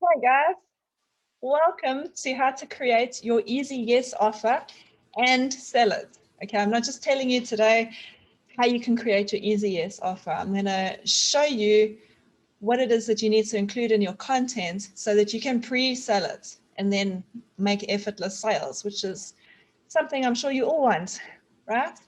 Hi guys, welcome to how to create your easy yes offer and sell it. Okay, I'm not just telling you today how you can create your easy yes offer. I'm going to show you what it is that you need to include in your content so that you can pre-sell it and then make effortless sales, which is something I'm sure you all want, right?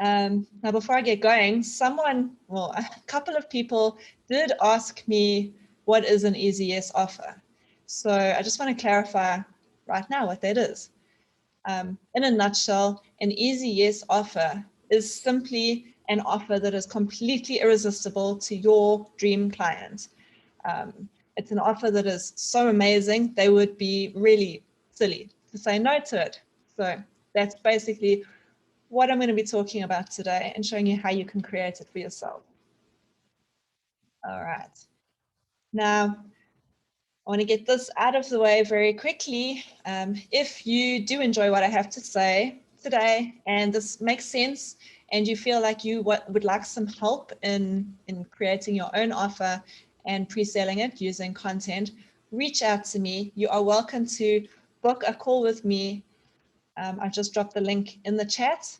Now, before I get going, a couple of people did ask me what is an easy yes offer. So I just want to clarify right now what that is. In a nutshell, an easy yes offer is simply an offer that is completely irresistible to your dream client. It's an offer that is so amazing, they would be really silly to say no to it. So that's basically what I'm going to be talking about today and showing you how you can create it for yourself. All right. Now, I want to get this out of the way very quickly. If you do enjoy what I have to say today and this makes sense and you feel like you would like some help in creating your own offer and pre-selling it using content, reach out to me. You are welcome to book a call with me. I've just dropped the link in the chat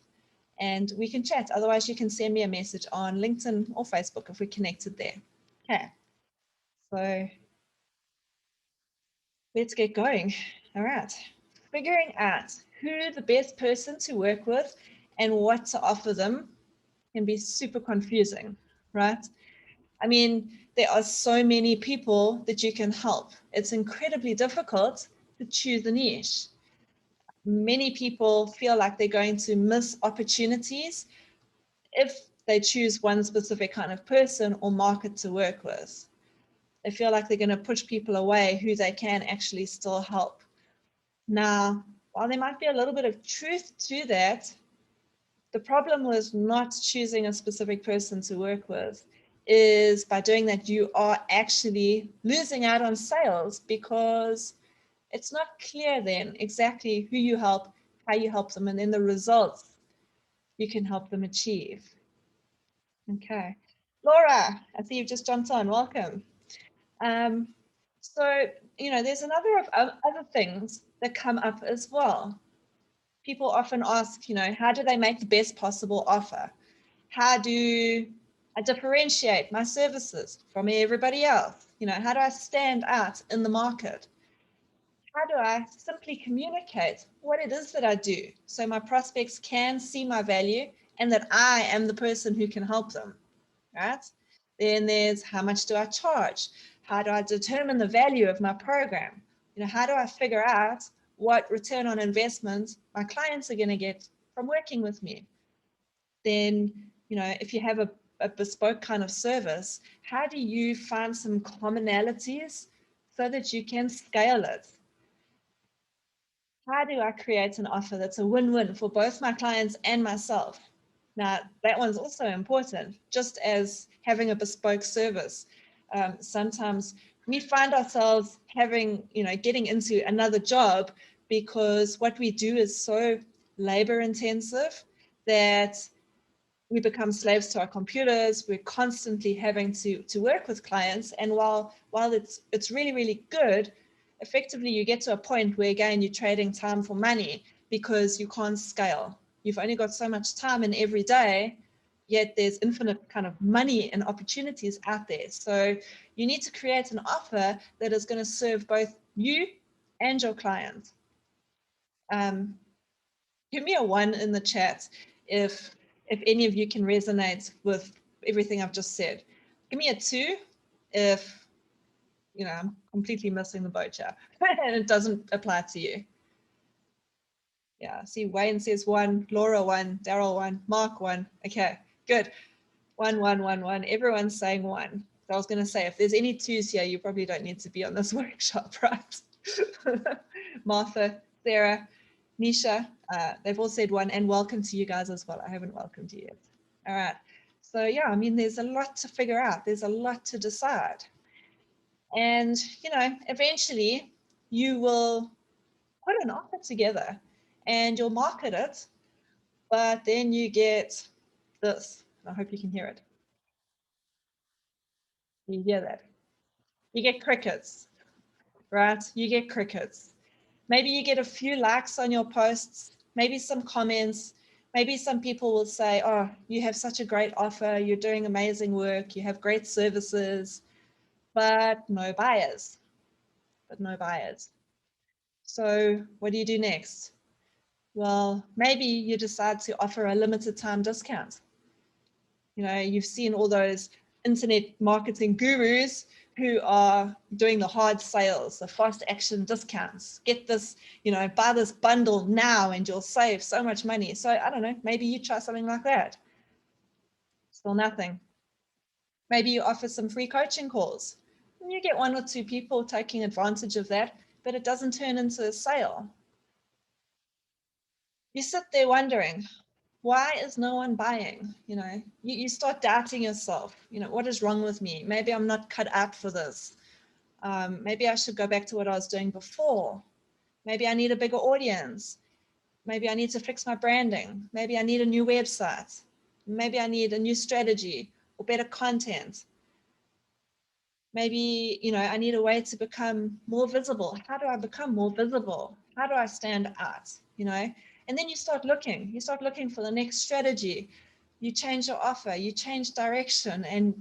and we can chat. Otherwise, you can send me a message on LinkedIn or Facebook if we're connected there. Okay, so let's get going. All right, figuring out who the best person to work with and what to offer them can be super confusing, right? I mean, there are so many people that you can help. It's incredibly difficult to choose a niche. Many people feel like they're going to miss opportunities if they choose one specific kind of person or market to work with. They feel like they're going to push people away who they can actually still help. Now, while there might be a little bit of truth to that, the problem with not choosing a specific person to work with is by doing that, you are actually losing out on sales because it's not clear then exactly who you help, how you help them, and then the results you can help them achieve. Okay. Laura, I see you've just jumped on. Welcome. So, there's a number of other things that come up as well. People often ask, how do they make the best possible offer? How do I differentiate my services from everybody else? How do I stand out in the market? How do I simply communicate what it is that I do so my prospects can see my value and that I am the person who can help them? Right? Then there's how much do I charge? How do I determine the value of my program? How do I figure out what return on investment my clients are going to get from working with me? Then, if you have a bespoke kind of service, how do you find some commonalities so that you can scale it? How do I create an offer that's a win-win for both my clients and myself? Now, that one's also important, just as having a bespoke service. Sometimes we find ourselves getting into another job because what we do is so labor intensive that we become slaves to our computers. We're constantly having to work with clients. And while it's really, really good, effectively you get to a point where, again, you're trading time for money because you can't scale. You've only got so much time in every day, yet there's infinite kind of money and opportunities out there. So you need to create an offer that is going to serve both you and your client. Give me a 1 in the chat if any of you can resonate with everything I've just said. Give me a 2 if I'm completely missing the boat here and it doesn't apply to you. Yeah, see, Wayne says 1, Laura 1, Daryl 1, Mark 1. Okay, good. 1, 1, 1, 1. Everyone's saying 1. So I was going to say, if there's any 2s here, you probably don't need to be on this workshop, right? Martha, Sarah, Nisha, they've all said 1, and welcome to you guys as well. I haven't welcomed you yet. All right. So yeah, I mean, there's a lot to figure out. There's a lot to decide. And, eventually you will put an offer together and you'll market it, but then you get this. I hope you can hear it. You hear that? You get crickets. right? You get crickets. Maybe you get a few likes on your posts, maybe some comments, maybe some people will say, oh, you have such a great offer, you're doing amazing work, you have great services, but no buyers, So what do you do next? Well, maybe you decide to offer a limited time discount. You know, you've seen all those internet marketing gurus who are doing the hard sales, the fast action discounts. Get this, you know, buy this bundle now and you'll save so much money. So I don't know, maybe you try something like that. Still nothing. Maybe you offer some free coaching calls. And you get one or two people taking advantage of that, but it doesn't turn into a sale. You sit there wondering, why is no one buying? You know, you start doubting yourself. You know, what is wrong with me? Maybe I'm not cut out for this. Maybe I should go back to what I was doing before. Maybe I need a bigger audience. Maybe I need to fix my branding. Maybe I need a new website. Maybe I need a new strategy or better content. Maybe, you know, I need a way to become more visible. How do I become more visible? How do I stand out? You know, and then you start looking for the next strategy. You change your offer, you change direction, and,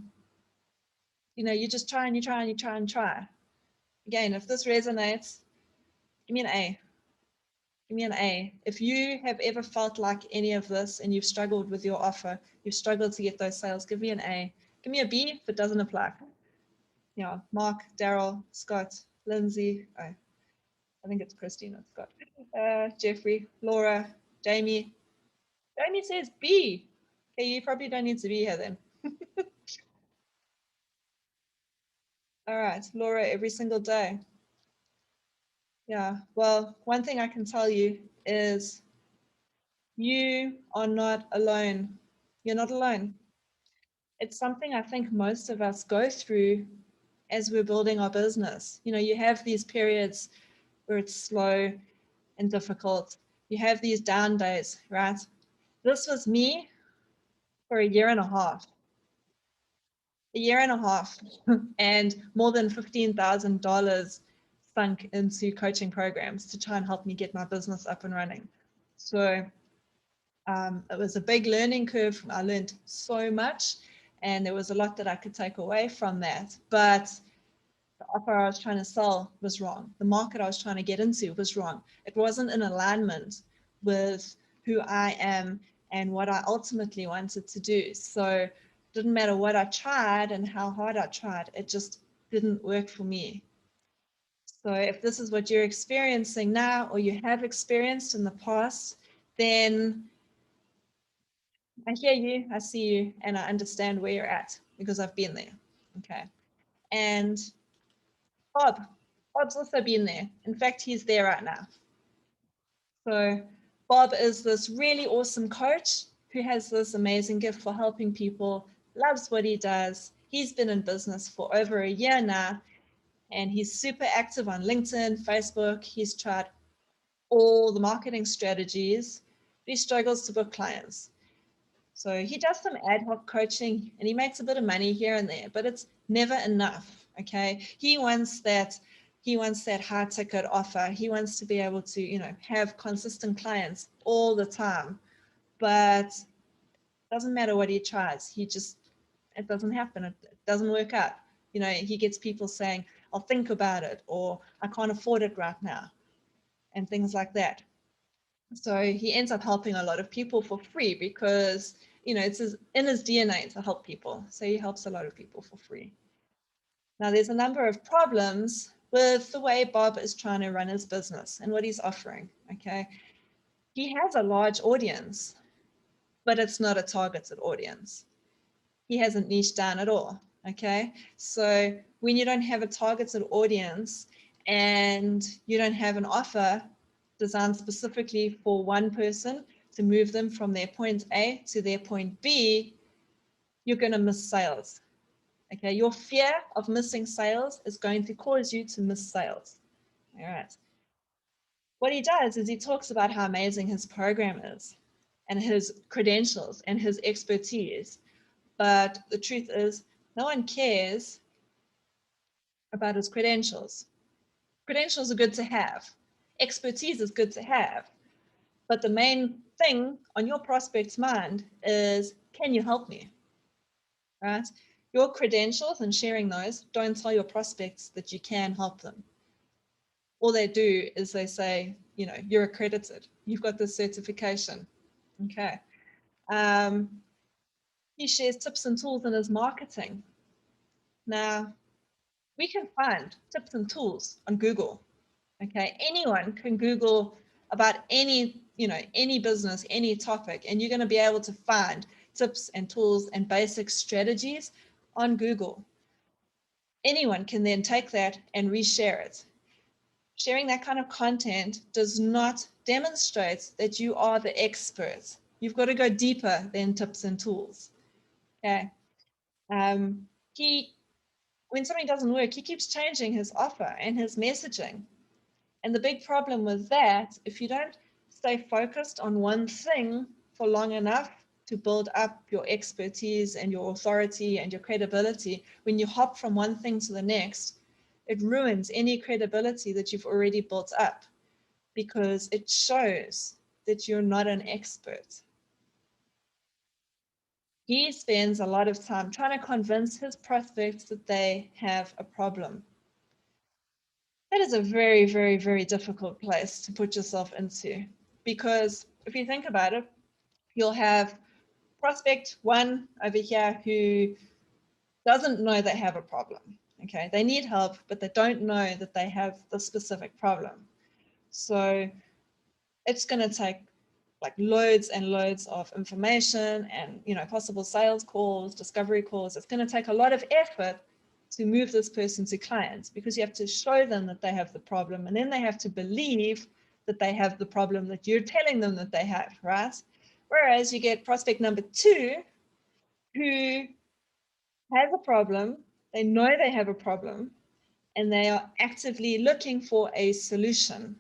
you know, you just try and you try and you try and try. Again, if this resonates, give me an A. Give me an A. If you have ever felt like any of this and you've struggled with your offer, you've struggled to get those sales, give me an A. Give me a B if it doesn't apply. Yeah, Mark, Daryl, Scott, Lindsay, I think it's Christina, Scott, Jeffrey, Laura, Jamie. Jamie says B. Okay, you probably don't need to be here then. All right, Laura, every single day. Yeah, well, one thing I can tell you is you are not alone. You're not alone. It's something I think most of us go through as we're building our business. You know, you have these periods where it's slow and difficult. You have these down days, right? This was me for a year and a half. A year and a half, and more than $15,000 sunk into coaching programs to try and help me get my business up and running. So it was a big learning curve. I learned so much, and there was a lot that I could take away from that. But the offer I was trying to sell was wrong. The market I was trying to get into was wrong. It wasn't in alignment with who I am and what I ultimately wanted to do. So it didn't matter what I tried and how hard I tried, it just didn't work for me. So if this is what you're experiencing now or you have experienced in the past, then I hear you, I see you, and I understand where you're at because I've been there. Okay. And Bob's also been there. In fact, he's there right now. So Bob is this really awesome coach who has this amazing gift for helping people, loves what he does. He's been in business for over a year now, and he's super active on LinkedIn, Facebook. He's tried all the marketing strategies, but he struggles to book clients. So he does some ad hoc coaching and he makes a bit of money here and there, but it's never enough. Okay. He wants that high ticket offer. He wants to be able to, you know, have consistent clients all the time, but it doesn't matter what he tries. It doesn't happen. It doesn't work out. You know, he gets people saying, I'll think about it, or I can't afford it right now, and things like that. So he ends up helping a lot of people for free because, you know, it's in his DNA to help people. So he helps a lot of people for free. Now, there's a number of problems with the way Bob is trying to run his business and what he's offering. Okay. He has a large audience, but it's not a targeted audience. He hasn't niched down at all. Okay. So when you don't have a targeted audience and you don't have an offer designed specifically for one person to move them from their point A to their point B, you're going to miss sales. Okay, your fear of missing sales is going to cause you to miss sales. All right. What he does is he talks about how amazing his program is and his credentials and his expertise. But the truth is, no one cares about his credentials. Credentials are good to have. Expertise is good to have. But the main thing on your prospect's mind is, can you help me? Right? Your credentials and sharing those don't tell your prospects that you can help them. All they do is they say, you're accredited. You've got this certification. Okay. He shares tips and tools in his marketing. Now, we can find tips and tools on Google. Okay. Anyone can Google about any business, any topic, and you're going to be able to find tips and tools and basic strategies on Google. Anyone can then take that and reshare it. Sharing that kind of content does not demonstrate that you are the expert. You've got to go deeper than tips and tools. Okay. When something doesn't work, he keeps changing his offer and his messaging. And the big problem with that, if you don't stay focused on one thing for long enough to build up your expertise and your authority and your credibility, when you hop from one thing to the next, it ruins any credibility that you've already built up, because it shows that you're not an expert. He spends a lot of time trying to convince his prospects that they have a problem. That is a very, very, very difficult place to put yourself into, because if you think about it, you'll have prospect one over here who doesn't know they have a problem. Okay, they need help, but they don't know that they have the specific problem. So it's going to take like loads and loads of information and possible sales calls, discovery calls. It's going to take a lot of effort to move this person to clients, because you have to show them that they have the problem, and then they have to believe that they have the problem that you're telling them that they have, right? Whereas you get prospect number two, who has a problem, they know they have a problem, and they are actively looking for a solution.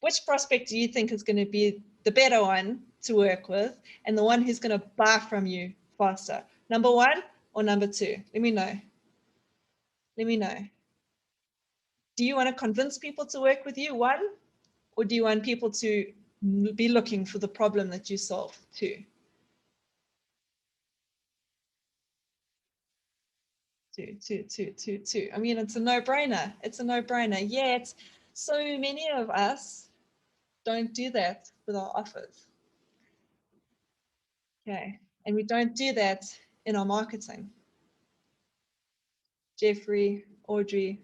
Which prospect do you think is going to be the better one to work with, and the one who's going to buy from you faster? Number one or number two? Let me know. Let me know. Do you want to convince people to work with you, one, or do you want people to be looking for the problem that you solve, two? Two. I mean, it's a no-brainer. It's a no-brainer. Yet, so many of us don't do that with our offers. Okay. And we don't do that in our marketing. Jeffrey, Audrey,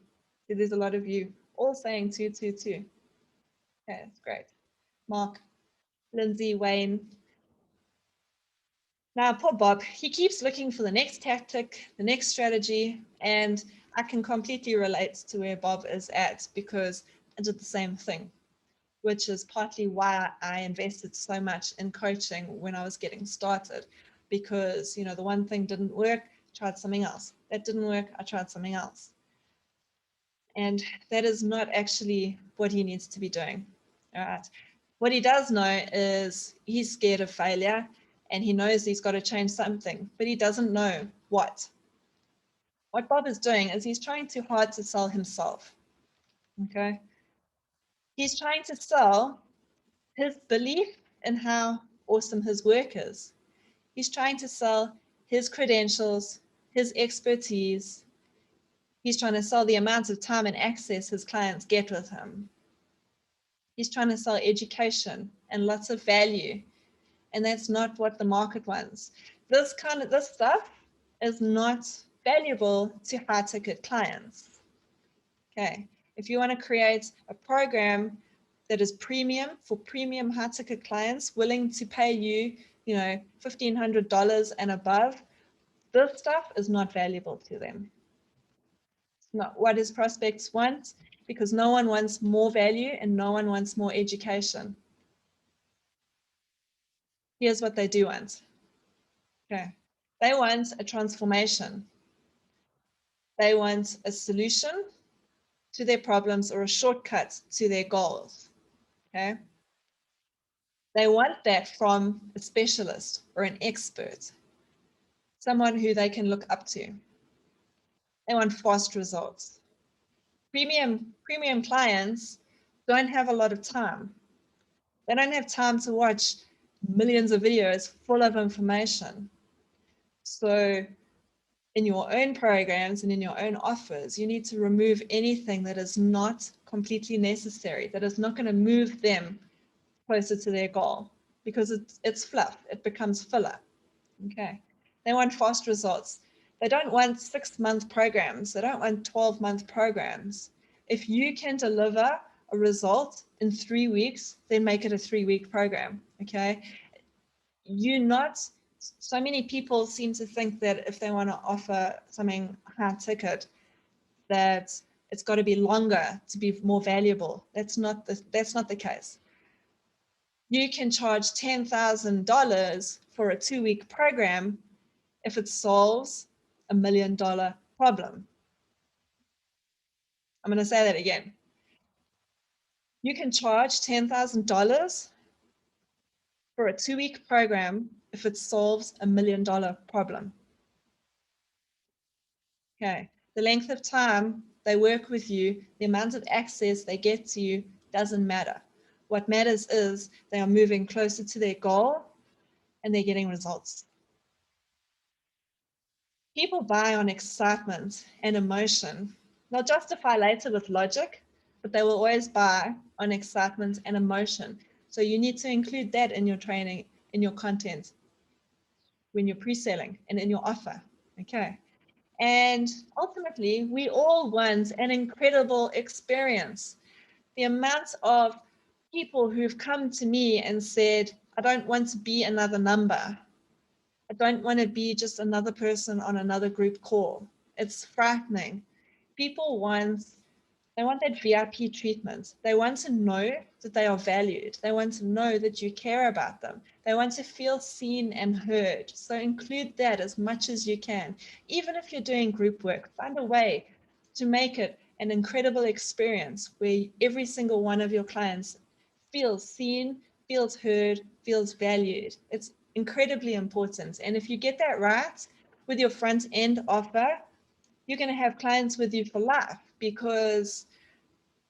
there's a lot of you all saying two. Okay, that's great. Mark, Lindsay, Wayne. Now, poor Bob, he keeps looking for the next tactic, the next strategy, and I can completely relate to where Bob is at, because I did the same thing, which is partly why I invested so much in coaching when I was getting started, because, the one thing didn't work, tried something else. That didn't work, I tried something else. And that is not actually what he needs to be doing. All right. What he does know is he's scared of failure, and he knows he's got to change something, but he doesn't know what. What Bob is doing is he's trying too hard to sell himself. Okay. He's trying to sell his belief in how awesome his work is. He's trying to sell his credentials, his expertise. He's trying to sell the amount of time and access his clients get with him. He's trying to sell education and lots of value. And that's not what the market wants. This stuff is not valuable to high ticket clients. Okay. If you want to create a program that is premium for premium high ticket clients, willing to pay you, $1,500 and above, this stuff is not valuable to them. It's not what his prospects want, because no one wants more value and no one wants more education. Here's what they do want. Okay. They want a transformation. They want a solution to their problems or a shortcut to their goals. Okay. They want that from a specialist or an expert, someone who they can look up to. They want fast results. Premium clients don't have a lot of time. They don't have time to watch millions of videos full of information. So in your own programs and in your own offers, you need to remove anything that is not completely necessary, that is not going to move them closer to their goal, because it's fluff. It becomes filler. Okay. They want fast results. They don't want 6-month programs. They don't want 12-month programs. If you can deliver a result in 3 weeks, then make it a 3-week program. Okay. So many people seem to think that if they want to offer something high ticket, that it's got to be longer to be more valuable. That's not the case. You can charge $10,000 for a 2-week program if it solves $1 million problem. I'm going to say that again. You can charge $10,000 for a 2-week program if it solves $1 million problem. Okay. The length of time they work with you, the amount of access they get to you doesn't matter. What matters is they are moving closer to their goal and they're getting results. People buy on excitement and emotion. They'll justify later with logic, but they will always buy on excitement and emotion. So you need to include that in your training, in your content, when you're pre-selling and in your offer. Okay. And ultimately, we all want an incredible experience. The amount of people who've come to me and said, I don't want to be another number. I don't want to be just another person on another group call. It's frightening. People want that VIP treatment. They want to know that they are valued. They want to know that you care about them. They want to feel seen and heard. So include that as much as you can. Even if you're doing group work, find a way to make it an incredible experience where every single one of your clients feels seen, feels heard, feels valued. It's incredibly important. And if you get that right with your front end offer, you're going to have clients with you for life, because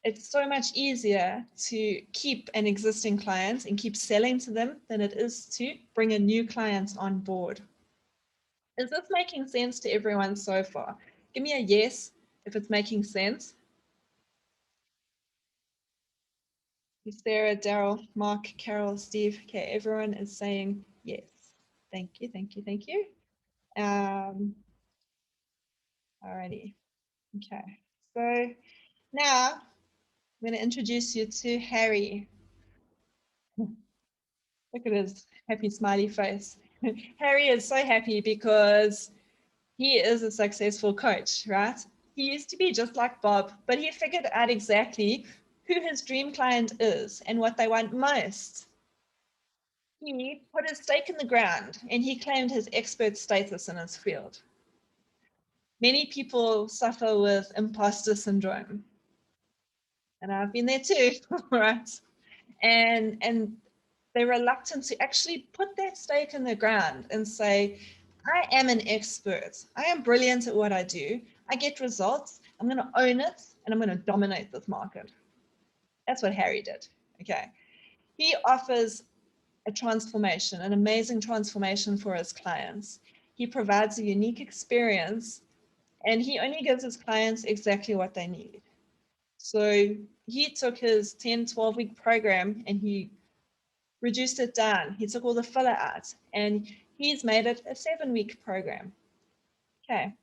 it's so much easier to keep an existing client and keep selling to them than it is to bring a new client on board. Is this making sense to everyone so far? Give me a yes if it's making sense. Sarah, Daryl, Mark, Carol, Steve. Okay, everyone is saying yes. Thank you, thank you, thank you. Alrighty. Okay, so now I'm going to introduce you to Harry. Look at his happy smiley face. Harry is so happy because he is a successful coach, right? He used to be just like Bob, but he figured out exactly who his dream client is and what they want most. He put his stake in the ground and he claimed his expert status in his field. Many people suffer with imposter syndrome, and I've been there too, right? And they're reluctant to actually put that stake in the ground and say, I am an expert. I am brilliant at what I do. I get results. I'm going to own it and I'm going to dominate this market. That's what Harry did. Okay. He offers a transformation, an amazing transformation for his clients. He provides a unique experience and he only gives his clients exactly what they need. So he took his 10, 12-week program and he reduced it down. He took all the filler out and he's made it a 7-week program. Okay.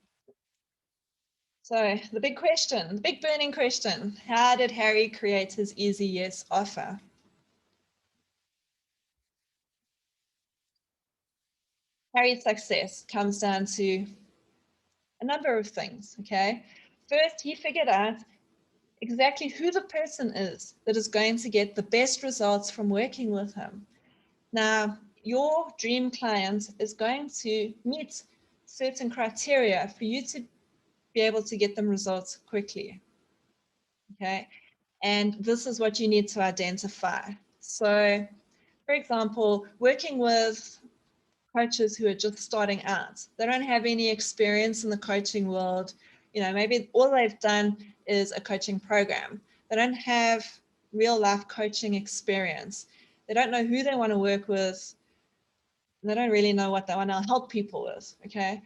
So the big question, the big burning question, how did Harry create his Easy Yes offer? Harry's success comes down to a number of things, okay? First, he figured out exactly who the person is that is going to get the best results from working with him. Now, your dream client is going to meet certain criteria for you to be able to get them results quickly. Okay. And this is what you need to identify. So, for example, working with coaches who are just starting out, they don't have any experience in the coaching world. You know, maybe all they've done is a coaching program. They don't have real life coaching experience. They don't know who they want to work with. They don't really know what they want to help people with, okay?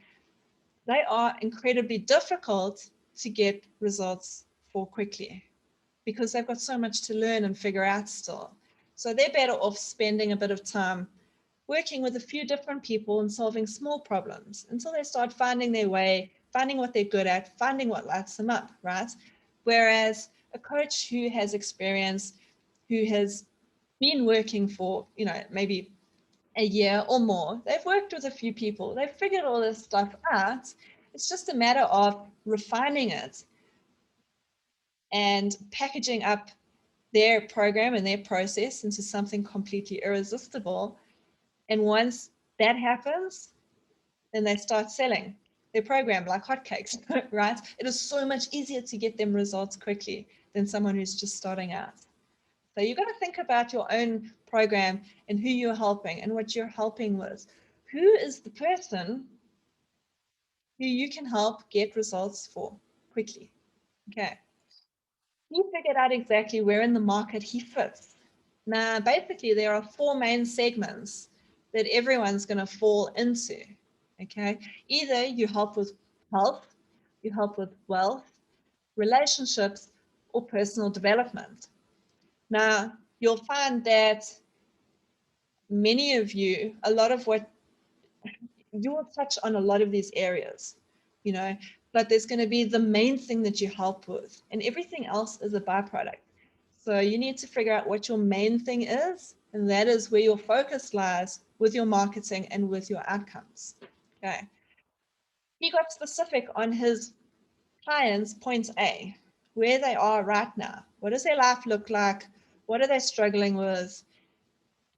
They are incredibly difficult to get results for quickly because they've got so much to learn and figure out still. So they're better off spending a bit of time working with a few different people and solving small problems until they start finding their way, finding what they're good at, finding what lights them up, right? Whereas a coach who has experience, who has been working for, maybe a year or more, they've worked with a few people, they've figured all this stuff out. It's just a matter of refining it and packaging up their program and their process into something completely irresistible. And once that happens, then they start selling their program like hotcakes, right? It is so much easier to get them results quickly than someone who's just starting out. So you've got to think about your own program and who you're helping and what you're helping with. Who is the person who you can help get results for quickly? Okay. He figured out exactly where in the market he fits. Now, basically, there are four main segments that everyone's going to fall into. Okay. Either you help with health, you help with wealth, relationships, or personal development. Now, you'll find that many of you, a lot of what you will touch on a lot of these areas, but there's going to be the main thing that you help with, and everything else is a byproduct. So you need to figure out what your main thing is, and that is where your focus lies with your marketing and with your outcomes. Okay. He got specific on his clients' point A, where they are right now. What does their life look like? What are they struggling with?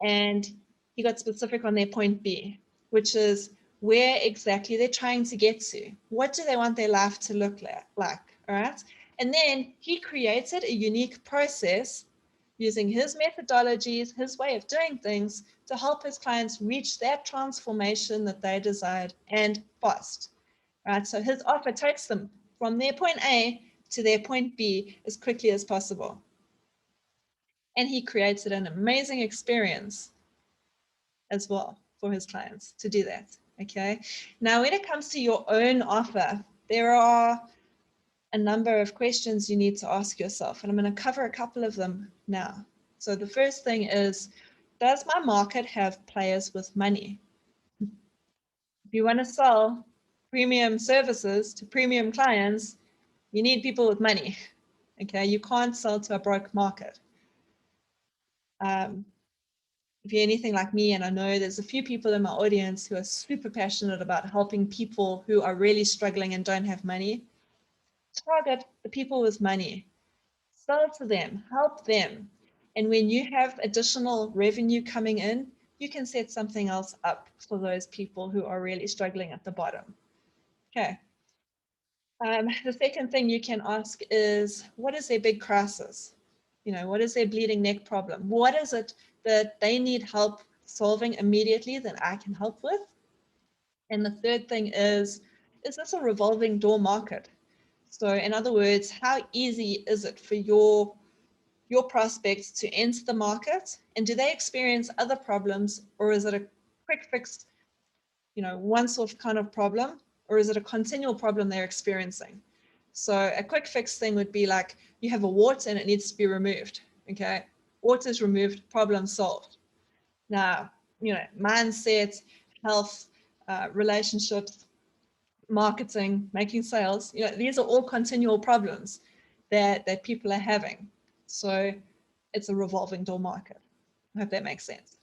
And he got specific on their point B, which is where exactly they're trying to get to. What do they want their life to look like? All right. And then he created a unique process using his methodologies, his way of doing things to help his clients reach that transformation that they desired and fast. Right. So his offer takes them from their point A to their point B as quickly as possible. And he created an amazing experience as well for his clients to do that. Okay. Now, when it comes to your own offer, there are a number of questions you need to ask yourself, and I'm going to cover a couple of them now. So the first thing is, does my market have players with money? If you want to sell premium services to premium clients, you need people with money. Okay. You can't sell to a broke market. If you're anything like me, and I know there's a few people in my audience who are super passionate about helping people who are really struggling and don't have money, target the people with money, sell to them, help them. And when you have additional revenue coming in, you can set something else up for those people who are really struggling at the bottom. Okay. The second thing you can ask is, what is their big crisis? What is their bleeding neck problem? What is it that they need help solving immediately that I can help with? And the third thing is this a revolving door market? So in other words, how easy is it for your prospects to enter the market? And do they experience other problems, or is it a quick fix, once off kind of problem, or is it a continual problem they're experiencing? So a quick fix thing would be like, you have a wart and it needs to be removed. Okay. Wart is removed, problem solved. Now, mindset, health, relationships, marketing, making sales, these are all continual problems that people are having. So it's a revolving door market. I hope that makes sense.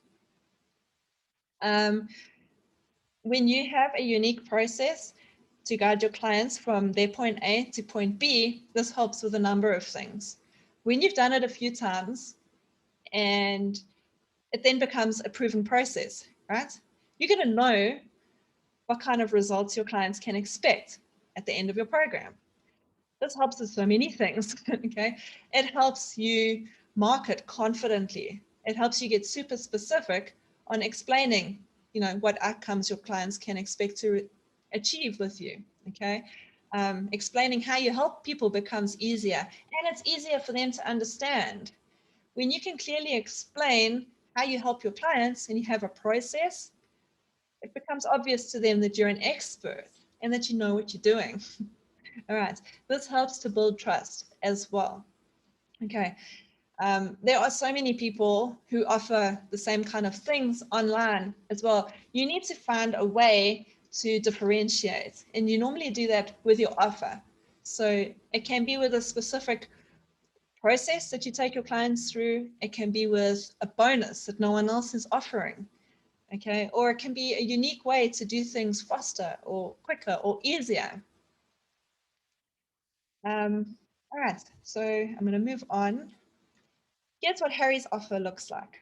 When you have a unique process to guide your clients from their point A to point B, this helps with a number of things. When you've done it a few times and it then becomes a proven process, right? You're going to know what kind of results your clients can expect at the end of your program. This helps with so many things, okay? It helps you market confidently. It helps you get super specific on explaining, what outcomes your clients can expect to achieve with you, okay? Explaining how you help people becomes easier, and it's easier for them to understand. When you can clearly explain how you help your clients and you have a process, it becomes obvious to them that you're an expert and that you know what you're doing. All right, this helps to build trust as well. Okay, there are so many people who offer the same kind of things online as well. You need to find a way to differentiate, and you normally do that with your offer. So it can be with a specific process that you take your clients through. It can be with a bonus that no one else is offering. Okay, or it can be a unique way to do things faster or quicker or easier. All right, so I'm going to move on. Here's what Harry's offer looks like.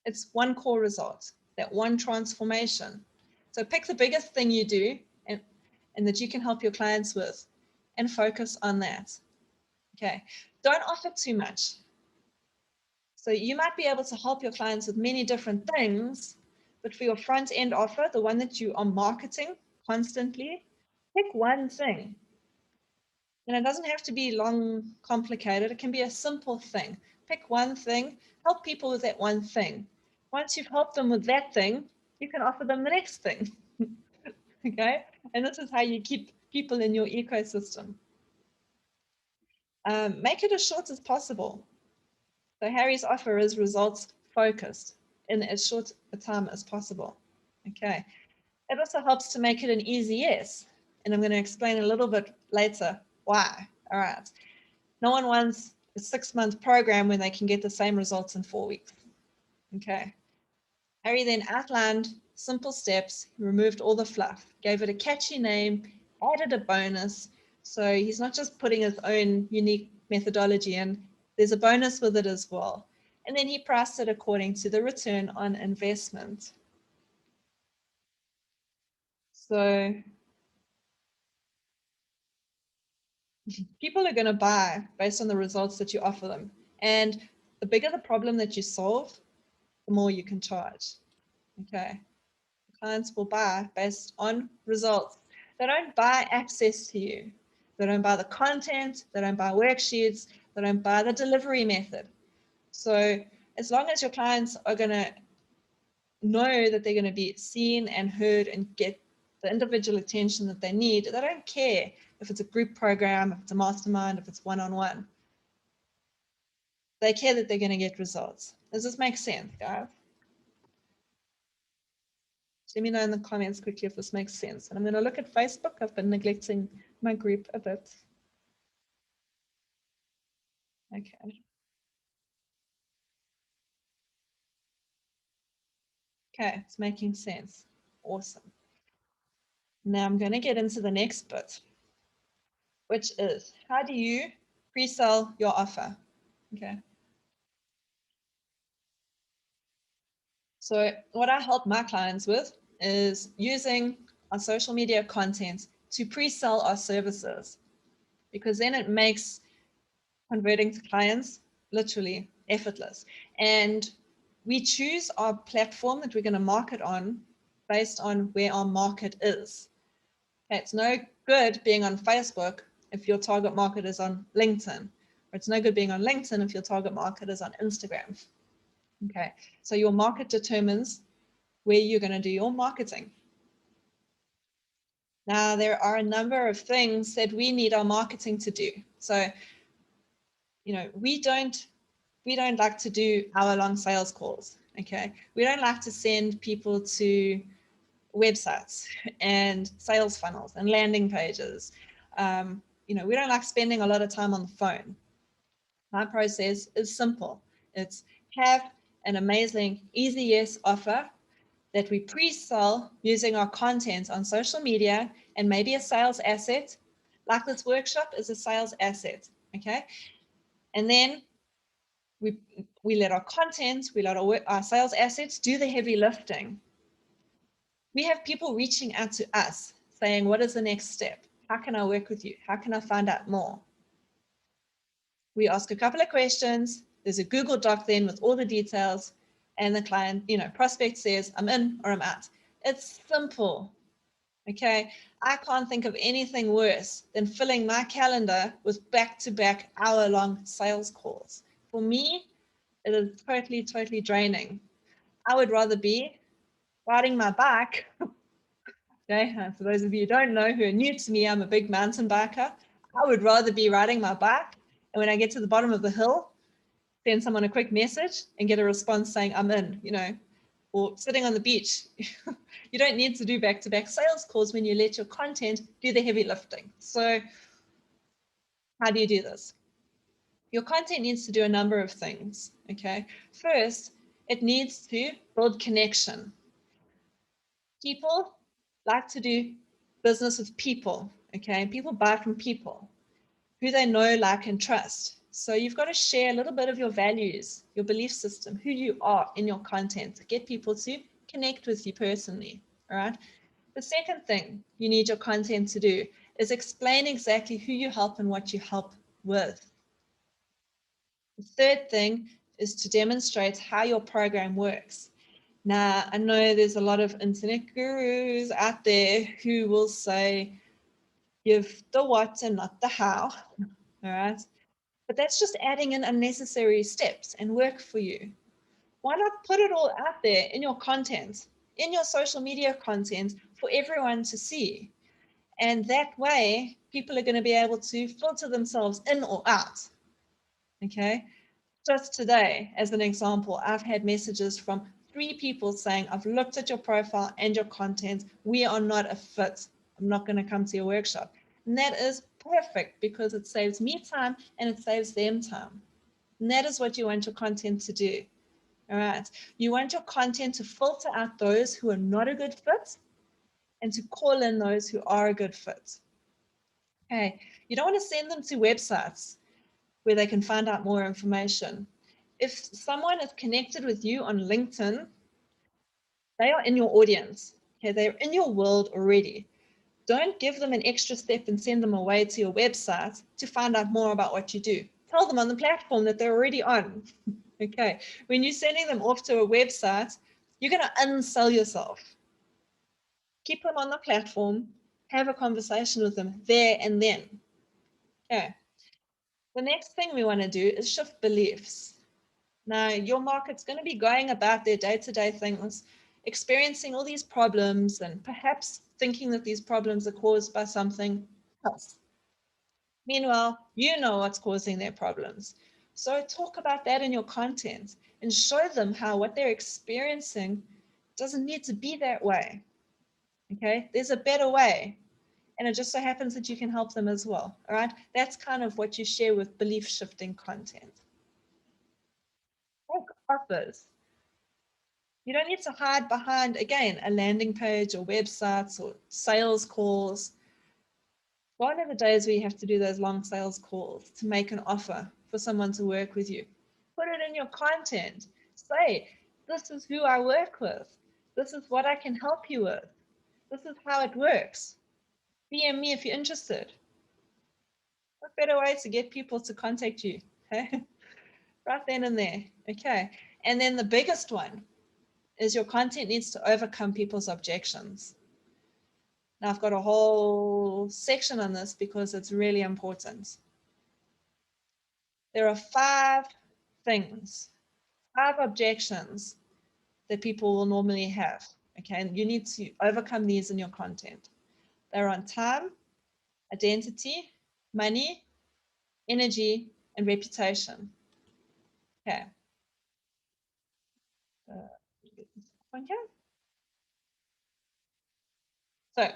It's one core result, that one transformation. So pick the biggest thing you do and that you can help your clients with and focus on that. Okay, don't offer too much. So you might be able to help your clients with many different things, but for your front end offer, the one that you are marketing constantly, pick one thing. And it doesn't have to be long, complicated. It can be a simple thing. Pick one thing, help people with that one thing. Once you've helped them with that thing, you can offer them the next thing. Okay? And this is how you keep people in your ecosystem. Make it as short as possible. So Harry's offer is results focused in as short a time as possible. Okay. It also helps to make it an easy yes. And I'm going to explain a little bit later why. All right. No one wants a 6-month program when they can get the same results in 4 weeks. Okay. Harry then outlined simple steps, removed all the fluff, gave it a catchy name, added a bonus. So he's not just putting his own unique methodology in, there's a bonus with it as well. And then he priced it according to the return on investment. So people are going to buy based on the results that you offer them. And the bigger the problem that you solve, the more you can charge. Okay. Clients will buy based on results. They don't buy access to you. They don't buy the content. They don't buy worksheets. They don't buy the delivery method. So as long as your clients are going to know that they're going to be seen and heard and get the individual attention that they need, they don't care if it's a group program, if it's a mastermind, if it's one-on-one. They care that they're going to get results. Does this make sense, guys? Let me know in the comments quickly if this makes sense. And I'm going to look at Facebook. I've been neglecting my group a bit. Okay. Okay, it's making sense. Awesome. Now I'm going to get into the next bit, which is how do you pre-sell your offer? Okay. So what I help my clients with is using our social media content to pre-sell our services, because then it makes converting to clients literally effortless. And we choose our platform that we're going to market on based on where our market is. Okay, it's no good being on Facebook if your target market is on LinkedIn, or it's no good being on LinkedIn if your target market is on Instagram. Okay, so your market determines where you're going to do your marketing. Now, there are a number of things that we need our marketing to do. So, you know, we don't like to do hour-long sales calls. Okay, we don't like to send people to websites and sales funnels and landing pages. You know, we don't like spending a lot of time on the phone. My process is simple. It's have an amazing easy yes offer that we pre-sell using our content on social media and maybe a sales asset, like this workshop is a sales asset. Okay, and then we let our content, we let our sales assets do the heavy lifting. We have people reaching out to us saying, what is the next step? How can I work with you? How can I find out more? We ask a couple of questions. There's a Google Doc then with all the details, and the client, you know, prospect says, I'm in or I'm out. It's simple. Okay, I can't think of anything worse than filling my calendar with back-to-back hour-long sales calls. For me, it is totally, totally draining. I would rather be riding my bike. Okay, for those of you who don't know, who are new to me, I'm a big mountain biker. I would rather be riding my bike, and when I get to the bottom of the hill, send someone a quick message and get a response saying I'm in, or sitting on the beach. You don't need to do back-to-back sales calls when you let your content do the heavy lifting. So how do you do this? Your content needs to do a number of things, okay? First, it needs to build connection. People like to do business with people, okay? People buy from people who they know, like, and trust. So you've got to share a little bit of your values, your belief system, who you are in your content to get people to connect with you personally, all right? The second thing you need your content to do is explain exactly who you help and what you help with. The third thing is to demonstrate how your program works. Now, I know there's a lot of internet gurus out there who will say, give the what and not the how, all right? But that's just adding in unnecessary steps and work for you. Why not put it all out there in your content, in your social media content for everyone to see? And that way, people are going to be able to filter themselves in or out. Okay. Just today, as an example, I've had messages from 3 people saying, I've looked at your profile and your content. We are not a fit. I'm not going to come to your workshop. And that is perfect because it saves me time and it saves them time. And that is what you want your content to do. All right. You want your content to filter out those who are not a good fit and to call in those who are a good fit. Okay. You don't want to send them to websites where they can find out more information. If someone is connected with you on LinkedIn, they are in your audience. Okay, they're in your world already. Don't give them an extra step and send them away to your website to find out more about what you do. Tell them on the platform that they're already on. Okay, when you're sending them off to a website, you're going to unsell yourself. Keep them on the platform, have a conversation with them there and then. Okay. The next thing we want to do is shift beliefs. Now, your market's going to be going about their day-to-day things, experiencing all these problems and perhaps thinking that these problems are caused by something else. Meanwhile, you know what's causing their problems. So talk about that in your content and show them how what they're experiencing doesn't need to be that way. Okay, there's a better way. And it just so happens that you can help them as well. All right, that's kind of what you share with belief shifting content. Like offers. You don't need to hide behind, again, a landing page or websites or sales calls. Gone are the days where you have to do those long sales calls to make an offer for someone to work with you. Put it in your content. Say, this is who I work with. This is what I can help you with. This is how it works. DM me if you're interested. What better way to get people to contact you? Okay? Right then and there. Okay. And then the biggest one is your content needs to overcome people's objections. Now, I've got a whole section on this because it's really important. There are 5 things, 5 objections that people will normally have. Okay, and you need to overcome these in your content. They're on time, identity, money, energy, and reputation. Okay. So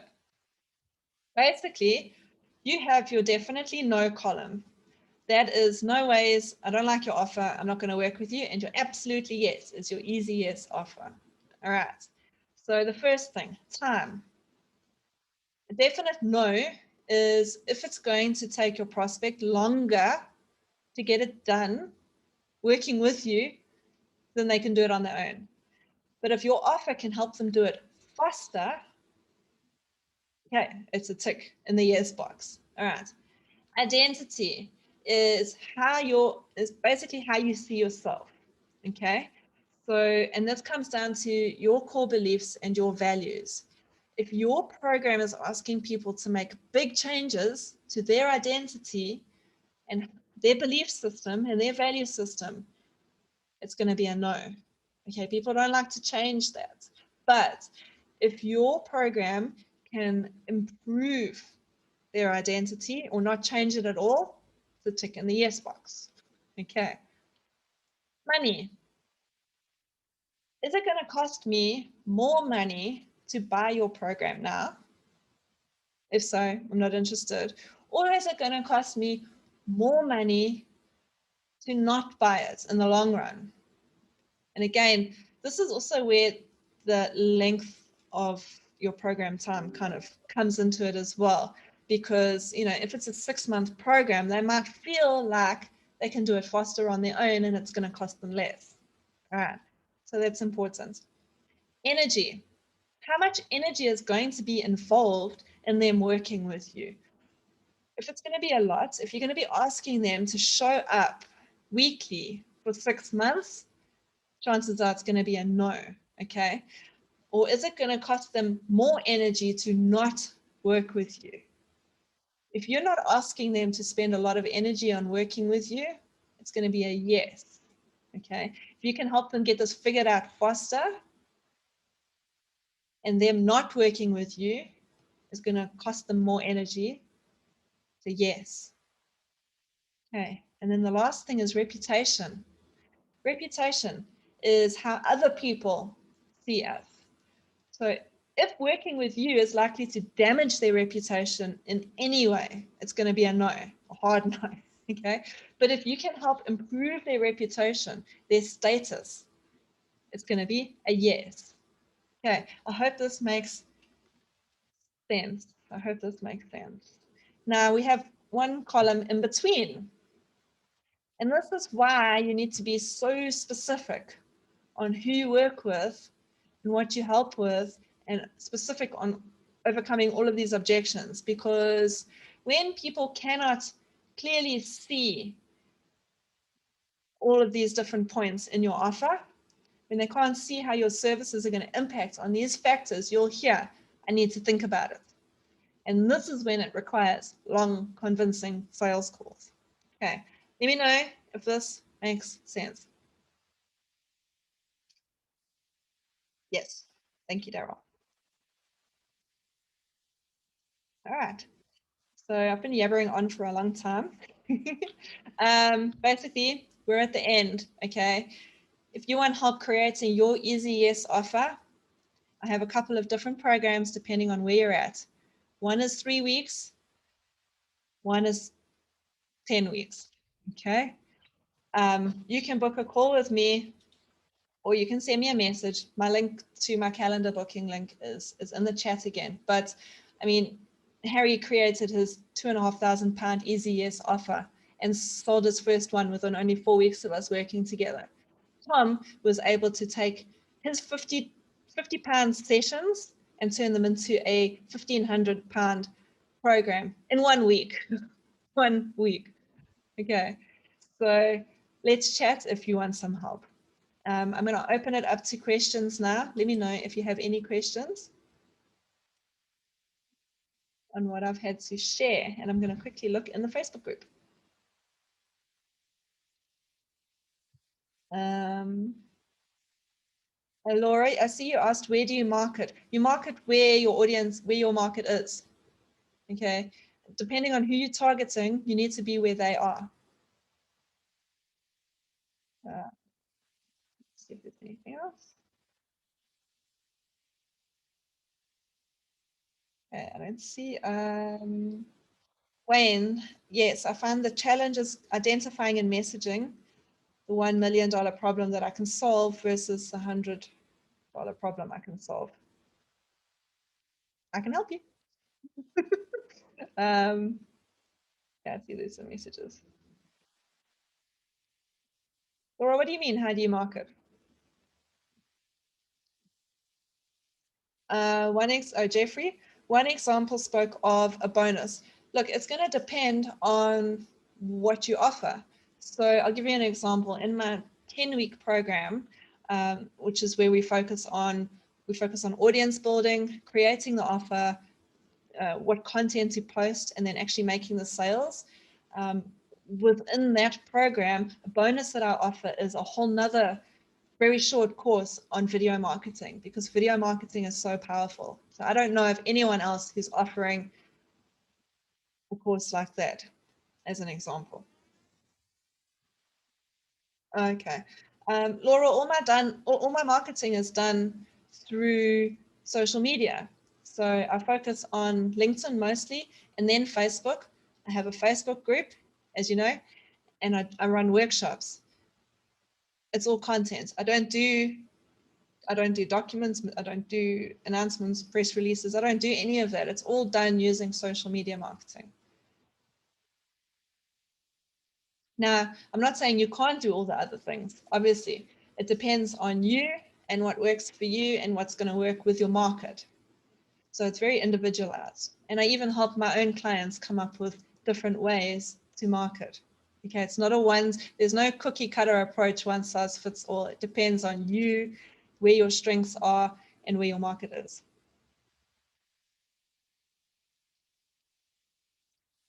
basically, you have your definitely no column. That is no ways, I don't like your offer, I'm not going to work with you. And your absolutely yes is your easy yes offer. All right. So the first thing, time. A definite no is if it's going to take your prospect longer to get it done working with you, then they can do it on their own. But if your offer can help them do it faster, okay, it's a tick in the yes box. All right. Identity is basically how you see yourself. Okay. So, and this comes down to your core beliefs and your values. if your program is asking people to make big changes to their identity and their belief system and their value system, it's going to be a no. Okay, people don't like to change that. But if your program can improve their identity or not change it at all, it's a tick in the yes box. Okay. Money. Is it going to cost me more money to buy your program now? If so, I'm not interested. Or is it going to cost me more money to not buy it in the long run? And again, this is also where the length of your program time kind of comes into it as well. Because, you know, if it's a 6-month program, they might feel like they can do it faster on their own and it's going to cost them less. All right. So that's important. Energy. How much energy is going to be involved in them working with you? If it's going to be a lot, if you're going to be asking them to show up weekly for 6 months, chances are it's going to be a no, okay? Or is it going to cost them more energy to not work with you? If you're not asking them to spend a lot of energy on working with you, it's going to be a yes, okay? If you can help them get this figured out faster, and them not working with you is going to cost them more energy, so yes. Okay, and then the last thing is reputation. Reputation is how other people see us. So if working with you is likely to damage their reputation in any way, it's going to be a no, a hard no, okay? But if you can help improve their reputation, their status, it's going to be a yes. Okay, I hope this makes sense. I hope this makes sense. Now we have one column in between. And this is why you need to be so specific on who you work with and what you help with, and specific on overcoming all of these objections. Because when people cannot clearly see all of these different points in your offer, when they can't see how your services are going to impact on these factors, you'll hear, I need to think about it. And this is when it requires long, convincing sales calls. Okay, let me know if this makes sense. Yes, thank you, Daryl. All right, so I've been yabbering on for a long time. Basically, we're at the end, okay? If you want help creating your easy yes offer, I have a couple of different programs depending on where you're at. One is 3 weeks, one is 10 weeks, okay? You can book a call with me, or you can send me a message. My link to my calendar booking link is in the chat again. But I mean, Harry created his £2,500 easy yes offer and sold his first one within only 4 weeks of us working together. Tom was able to take his £50 sessions and turn them into a £1,500 program in 1 week. 1 week. Okay, so let's chat if you want some help. I'm going to open it up to questions now. Let me know if you have any questions on what I've had to share. And I'm going to quickly look in the Facebook group. Laura, I see you asked, where do you market? You market where your audience, where your market is. Okay. Depending on who you're targeting, you need to be where they are. Let's see if there's anything else. Okay, I don't see. Wayne, yes, I find the challenge is identifying and messaging the $1 million problem that I can solve versus a $100 problem I can solve. I can help you. Yeah, I see there's some messages. Laura, what do you mean? How do you market? Jeffrey, one example spoke of a bonus. Look, it's going to depend on what you offer. So I'll give you an example. In my 10-week program, which is where we focus on We focus on audience building, creating the offer, what content to post, and then actually making the sales. Within that program, a bonus that I offer is a whole nother very short course on video marketing, because video marketing is so powerful. So I don't know of anyone else who's offering a course like that, as an example. Okay. Laura, all my marketing is done through social media. So I focus on LinkedIn mostly, and then Facebook. I have a Facebook group, as you know, and I run workshops. It's all content. I don't do documents. I don't do announcements, press releases. I don't do any of that. It's all done using social media marketing. Now, I'm not saying you can't do all the other things. Obviously, it depends on you and what works for you and what's going to work with your market. So it's very individualized. And I even help my own clients come up with different ways to market. Okay, it's not there's no cookie cutter approach, one size fits all. It depends on you, where your strengths are, and where your market is.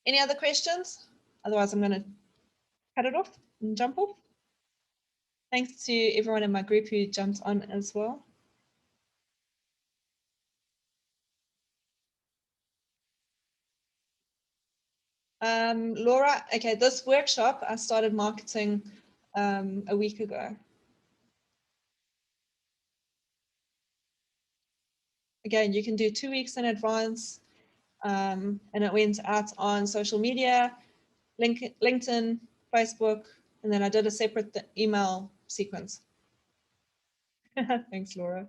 Any other questions? Otherwise, I'm going to cut it off and jump off. Thanks to everyone in my group who jumped on as well. Laura, okay, this workshop I started marketing a week ago. Again, you can do 2 weeks in advance, and it went out on social media, LinkedIn, Facebook, and then I did a separate email sequence. Thanks, Laura.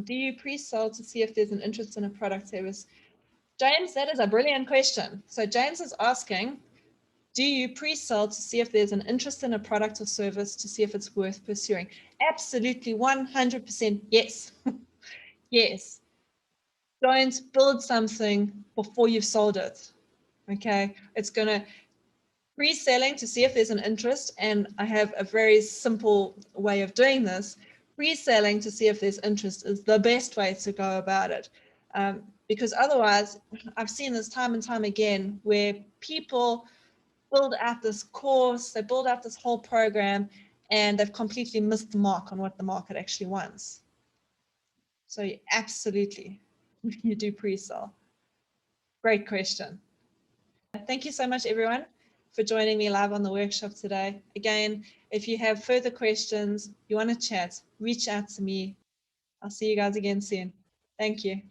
Do you pre-sell to see if there's an interest in a product service? James, that is a brilliant question. So James is asking, do you pre-sell to see if there's an interest in a product or service to see if it's worth pursuing? Absolutely, 100% yes. Yes. Don't build something before you've sold it. Okay, it's going to pre-selling to see if there's an interest, and I have a very simple way of doing this. Pre-selling to see if there's interest is the best way to go about it, because otherwise, I've seen this time and time again where people build out this course, they build out this whole program, and they've completely missed the mark on what the market actually wants. So absolutely, you do pre-sell. Great question. Thank you so much, everyone, for joining me live on the workshop today. Again, if you have further questions, you want to chat, reach out to me. I'll see you guys again soon. Thank you.